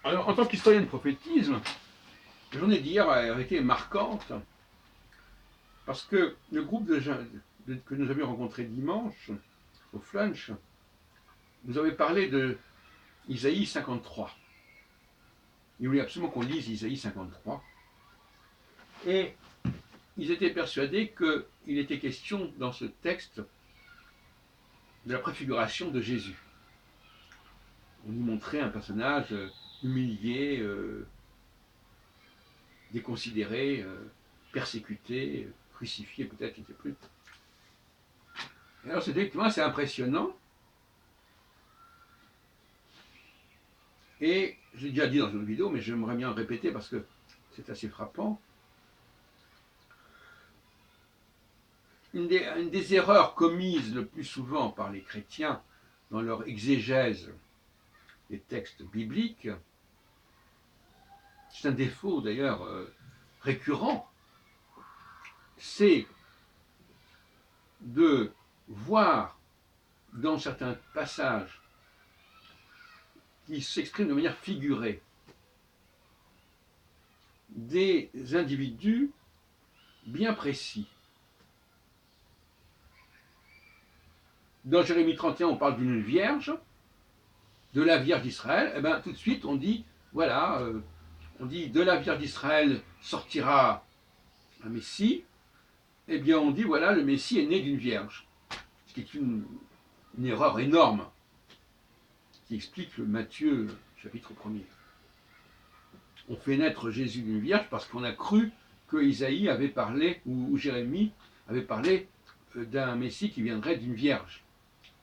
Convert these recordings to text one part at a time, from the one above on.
Alors, en tant qu'historien de prophétisme, la journée d'hier a été marquante parce que le groupe que nous avions rencontré dimanche au Flunch nous avait parlé de Isaïe 53. Ils voulaient absolument qu'on lise Isaïe 53. Et ils étaient persuadés qu'il était question dans ce texte de la préfiguration de Jésus. On y montrait un personnage humilié, déconsidéré, persécuté, crucifié peut-être, je ne sais plus. Et alors c'est effectivement assez impressionnant. Et j'ai déjà dit dans une vidéo, mais j'aimerais bien le répéter parce que c'est assez frappant. Une des erreurs commises le plus souvent par les chrétiens dans leur exégèse des textes bibliques, c'est un défaut d'ailleurs récurrent, c'est de voir dans certains passages qui s'expriment de manière figurée des individus bien précis. Dans Jérémie 31, on parle d'une vierge, de la Vierge d'Israël. Et bien tout de suite, on dit, voilà, on dit de la Vierge d'Israël sortira un Messie. Eh bien, on dit, voilà, le Messie est né d'une vierge. Ce qui est une erreur énorme qui explique le Matthieu chapitre 1er. On fait naître Jésus d'une vierge parce qu'on a cru que Isaïe avait parlé, ou Jérémie avait parlé d'un Messie qui viendrait d'une vierge.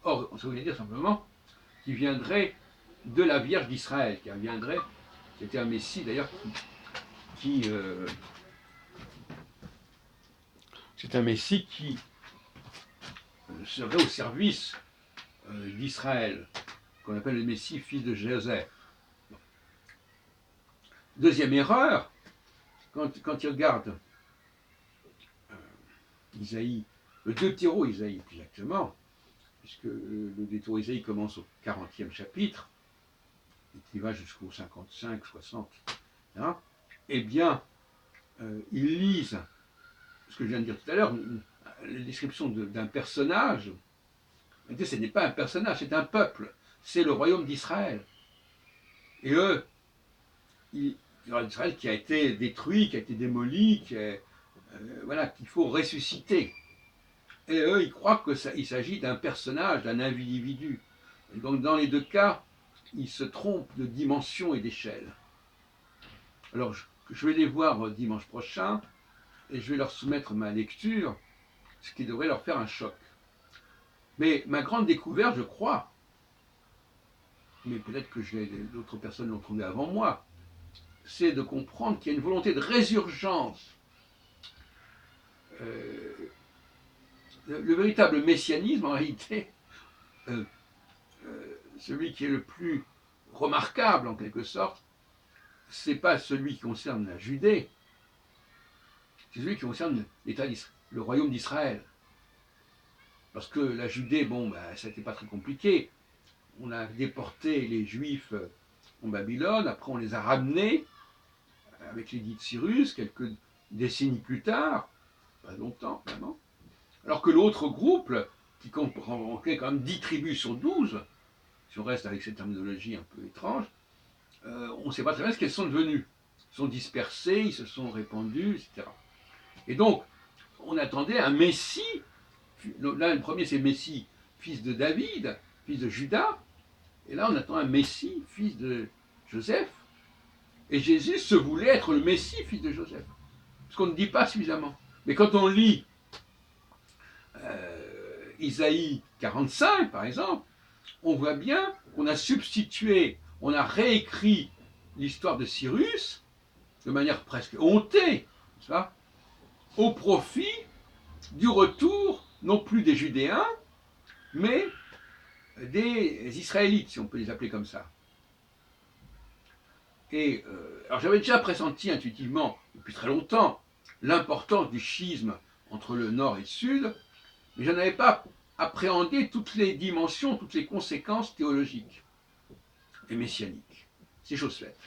Or, ça voulait dire simplement qu'il viendrait de la Vierge d'Israël, qui viendrait, c'était un Messie d'ailleurs c'est un Messie qui serait au service d'Israël, qu'on appelle le Messie fils de Joseph. Deuxième erreur, quand il regarde Isaïe, le Deutéro-Isaïe plus exactement, puisque le Deutéro-Isaïe commence au 40e chapitre, et qui va jusqu'au 55, 60, hein, eh bien, ils lisent ce que je viens de dire tout à l'heure, la description d'un personnage. Ce n'est pas un personnage, c'est un peuple, c'est le royaume d'Israël. Et eux, le royaume d'Israël qui a été détruit, qui a été démoli, voilà, qu'il faut ressusciter. Et eux, ils croient qu'il s'agit d'un personnage, d'un individu. Et donc, dans les deux cas, ils se trompent de dimension et d'échelle. Alors, je vais les voir dimanche prochain, et je vais leur soumettre ma lecture, ce qui devrait leur faire un choc. Mais ma grande découverte, je crois, mais peut-être que d'autres personnes l'ont trouvé avant moi, c'est de comprendre qu'il y a une volonté de résurgence. Le véritable messianisme, en réalité, celui qui est le plus remarquable en quelque sorte, c'est pas celui qui concerne la Judée, c'est celui qui concerne le royaume d'Israël. Parce que la Judée, bon, ça n'était pas très compliqué. On a déporté les Juifs en Babylone, après on les a ramenés avec l'édit de Cyrus, quelques décennies plus tard, pas longtemps vraiment. Alors que l'autre groupe, qui comprenait quand même 10 tribus sur 12, si on reste avec cette terminologie un peu étrange, on ne sait pas très bien ce qu'elles sont devenues. Ils sont dispersés, ils se sont répandus, etc. Et donc, on attendait un Messie. Là, le premier, c'est Messie, fils de David, fils de Judas. Et là, on attend un Messie, fils de Joseph. Et Jésus se voulait être le Messie, fils de Joseph. Ce qu'on ne dit pas suffisamment. Mais quand on lit Isaïe 45, par exemple, on voit bien qu'on a substitué, on a réécrit l'histoire de Cyrus de manière presque hontée, ça, au profit du retour, non plus des Judéens, mais des Israélites, si on peut les appeler comme ça. Et alors j'avais déjà pressenti intuitivement, depuis très longtemps, l'importance du schisme entre le nord et le sud, mais je n'avais pas appréhendé toutes les dimensions, toutes les conséquences théologiques et messianiques. C'est chose faite.